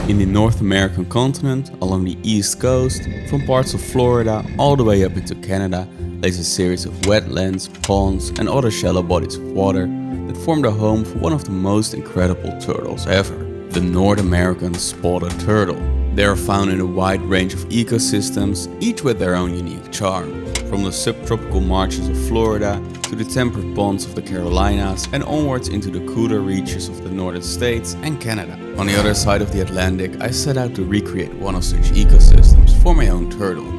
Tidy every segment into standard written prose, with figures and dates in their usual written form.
In the North American continent, along the east coast, from parts of Florida all the way up into Canada, lays a series of wetlands, ponds and other shallow bodies of water that form the home for one of the most incredible turtles ever, the North American spotted turtle. They are found in a wide range of ecosystems, each with their own unique charm, from the subtropical marshes of Florida to the temperate ponds of the Carolinas and onwards into the cooler reaches of the Northern States and Canada. On the other side of the Atlantic, I set out to recreate one of such ecosystems for my own turtle.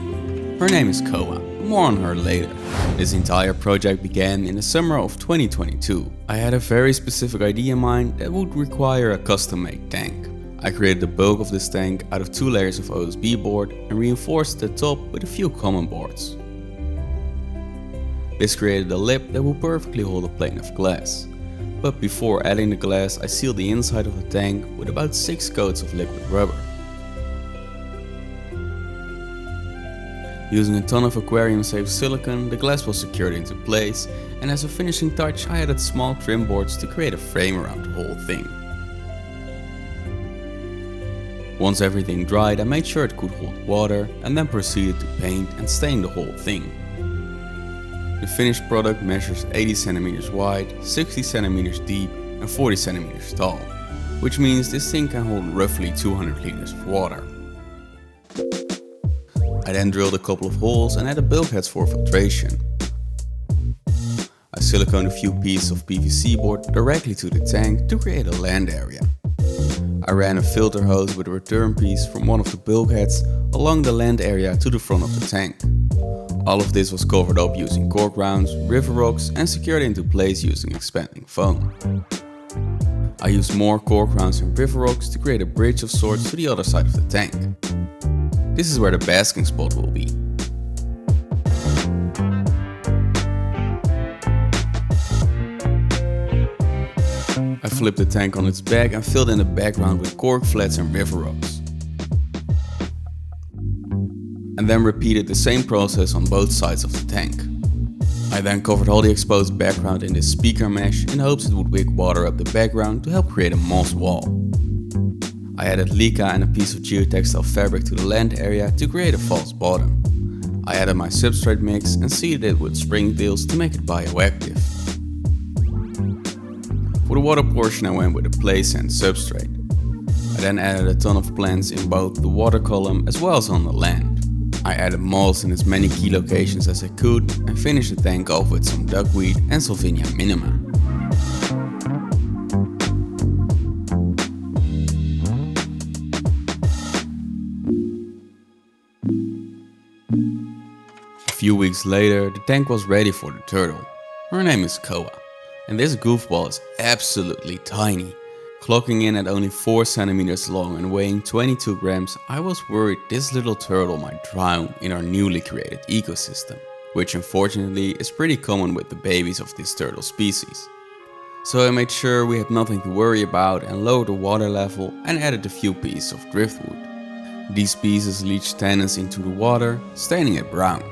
Her name is Koa, more on her later. This entire project began in the summer of 2022. I had a very specific idea in mind that would require a custom-made tank. I created the bulk of this tank out of 2 layers of OSB board and reinforced the top with a few common boards. This created a lip that will perfectly hold a plane of glass. But before adding the glass, I sealed the inside of the tank with about 6 coats of liquid rubber. Using a ton of Aquarium safe silicone, the glass was secured into place, and as a finishing touch I added small trim boards to create a frame around the whole thing. Once everything dried, I made sure it could hold water and then proceeded to paint and stain the whole thing. The finished product measures 80 cm wide, 60 cm deep and 40 cm tall, which means this thing can hold roughly 200 liters of water. I then drilled a couple of holes and added bulkheads for filtration. I siliconed a few pieces of PVC board directly to the tank to create a land area. I ran a filter hose with a return piece from one of the bulkheads along the land area to the front of the tank. All of this was covered up using cork rounds, river rocks and secured into place using expanding foam. I used more cork rounds and river rocks to create a bridge of sorts to the other side of the tank. This is where the basking spot will be. I flipped the tank on its back and filled in the background with cork flats and river rocks. And then repeated the same process on both sides of the tank. I then covered all the exposed background in this speaker mesh in hopes it would wick water up the background to help create a moss wall. I added Leka and a piece of geotextile fabric to the land area to create a false bottom. I added my substrate mix and seeded it with springtails to make it bioactive. For the water portion I went with a play sand substrate. I then added a ton of plants in both the water column as well as on the land. I added molds in as many key locations as I could and finished the tank off with some duckweed and Salvinia minima. A few weeks later, the tank was ready for the turtle. Her name is Koa, and this goofball is absolutely tiny. Clocking in at only 4 cm long and weighing 22 grams, I was worried this little turtle might drown in our newly created ecosystem, which unfortunately is pretty common with the babies of this turtle species. So I made sure we had nothing to worry about and lowered the water level and added a few pieces of driftwood. These pieces leach tannins into the water, staining it brown.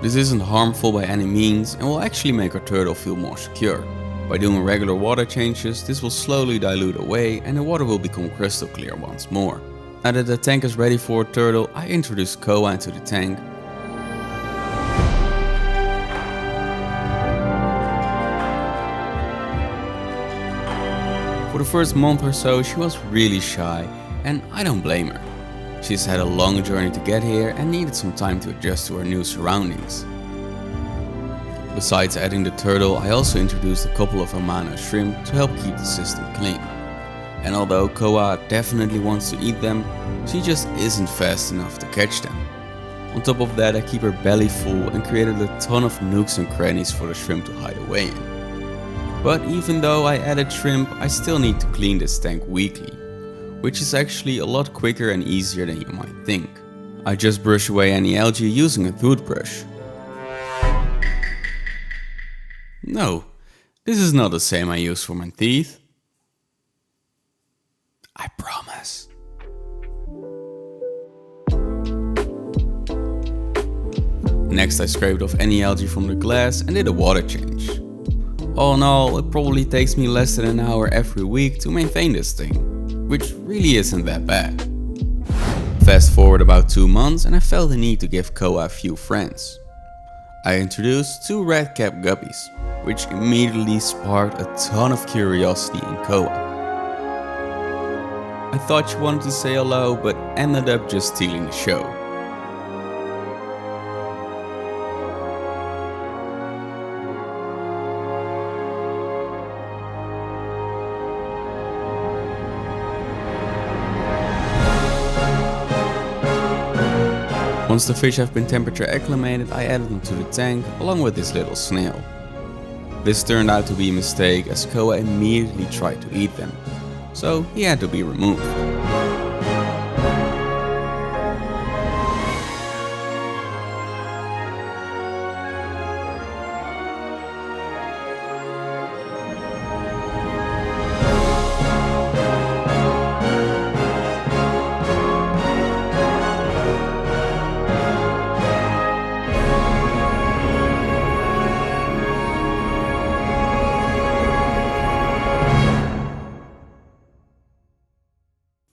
This isn't harmful by any means and will actually make our turtle feel more secure. By doing regular water changes, this will slowly dilute away and the water will become crystal clear once more. Now that the tank is ready for a turtle, I introduced Koa into the tank. For the first month or so, she was really shy, and I don't blame her. She's had a long journey to get here and needed some time to adjust to her new surroundings. Besides adding the turtle, I also introduced a couple of Amano shrimp to help keep the system clean. And although Koa definitely wants to eat them, she just isn't fast enough to catch them. On top of that, I keep her belly full and created a ton of nooks and crannies for the shrimp to hide away in. But even though I added shrimp, I still need to clean this tank weekly, which is actually a lot quicker and easier than you might think. I just brush away any algae using a toothbrush. No, this is not the same I use for my teeth. I promise. Next I scraped off any algae from the glass and did a water change. All in all, it probably takes me less than an hour every week to maintain this thing. which really isn't that bad. Fast forward about 2 months and I felt the need to give Koa a few friends. I introduced 2 red-capped guppies, which immediately sparked a ton of curiosity in Koa. I thought she wanted to say hello, but ended up just stealing the show. Once the fish have been temperature acclimated, I added them to the tank along with this little snail. This turned out to be a mistake as Koa immediately tried to eat them, so he had to be removed.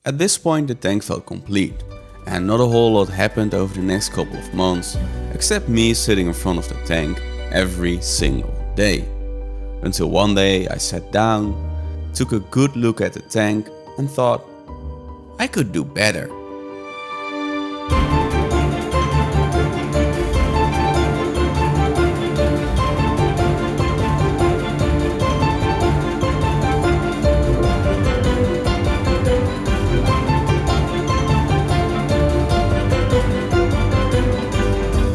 At this point the tank felt complete, and not a whole lot happened over the next couple of months, except me sitting in front of the tank every single day. Until one day I sat down, took a good look at the tank and thought, I could do better.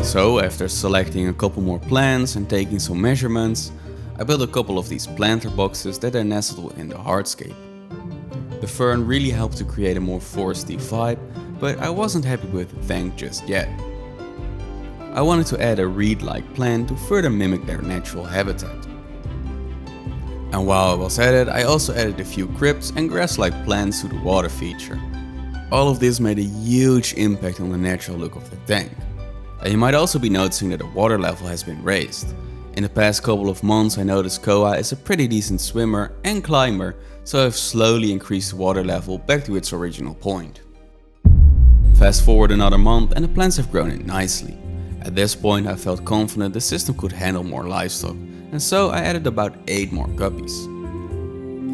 So after selecting a couple more plants and taking some measurements, I built a couple of these planter boxes that I nestled in the hardscape. The fern really helped to create a more foresty vibe, but I wasn't happy with the tank just yet. I wanted to add a reed-like plant to further mimic their natural habitat. And while I was at it, I also added a few crypts and grass-like plants to the water feature. All of this made a huge impact on the natural look of the tank. And you might also be noticing that the water level has been raised. In the past couple of months I noticed Koa is a pretty decent swimmer and climber, so I've slowly increased the water level back to its original point. Fast forward another month and the plants have grown in nicely. At this point I felt confident the system could handle more livestock, and so I added about 8 more guppies.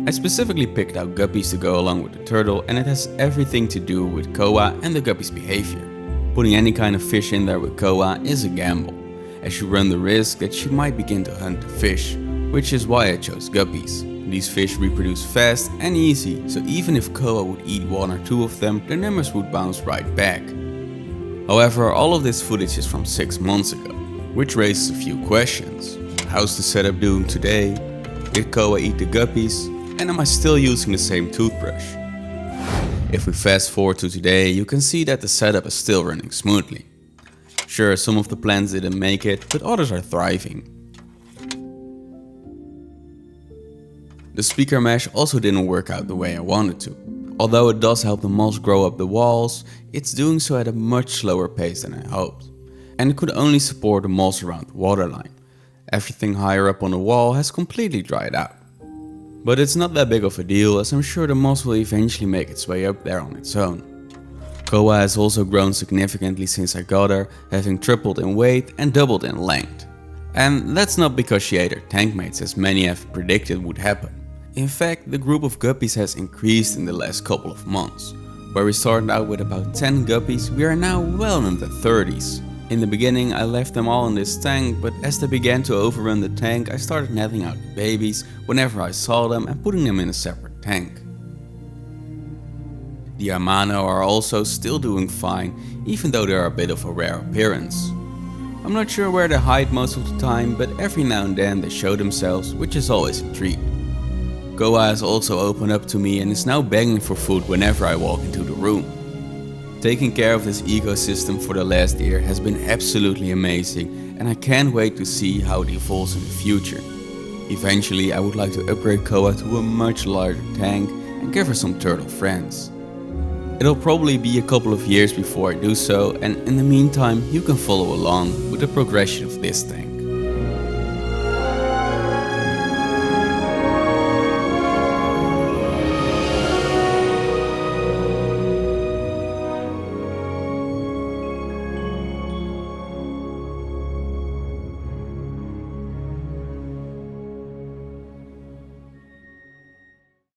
I specifically picked out guppies to go along with the turtle, and it has everything to do with Koa and the guppy's behavior. Putting any kind of fish in there with Koa is a gamble, as you run the risk that she might begin to hunt the fish, which is why I chose guppies. These fish reproduce fast and easy, so even if Koa would eat 1 or 2 of them, their numbers would bounce right back. However, all of this footage is from 6 months ago, which raises a few questions. How's the setup doing today? Did Koa eat the guppies? And am I still using the same toothbrush? If we fast forward to today, you can see that the setup is still running smoothly. Sure, some of the plants didn't make it, but others are thriving. The speaker mesh also didn't work out the way I wanted to. Although it does help the moss grow up the walls, it's doing so at a much slower pace than I hoped. And it could only support the moss around the waterline. Everything higher up on the wall has completely dried out. But it's not that big of a deal, as I'm sure the moss will eventually make its way up there on its own. Koa has also grown significantly since I got her, having tripled in weight and doubled in length. And that's not because she ate her tank mates as many have predicted would happen. In fact, the group of guppies has increased in the last couple of months. Where we started out with about 10 guppies, we are now well in the 30s. In the beginning I left them all in this tank, but as they began to overrun the tank I started netting out the babies whenever I saw them and putting them in a separate tank. The Amano are also still doing fine, even though they are a bit of a rare appearance. I'm not sure where they hide most of the time, but every now and then they show themselves, which is always a treat. Koa has also opened up to me and is now begging for food whenever I walk into the room. Taking care of this ecosystem for the last year has been absolutely amazing, and I can't wait to see how it evolves in the future. Eventually I would like to upgrade Koa to a much larger tank and give her some turtle friends. It'll probably be a couple of years before I do so, and in the meantime you can follow along with the progression of this tank.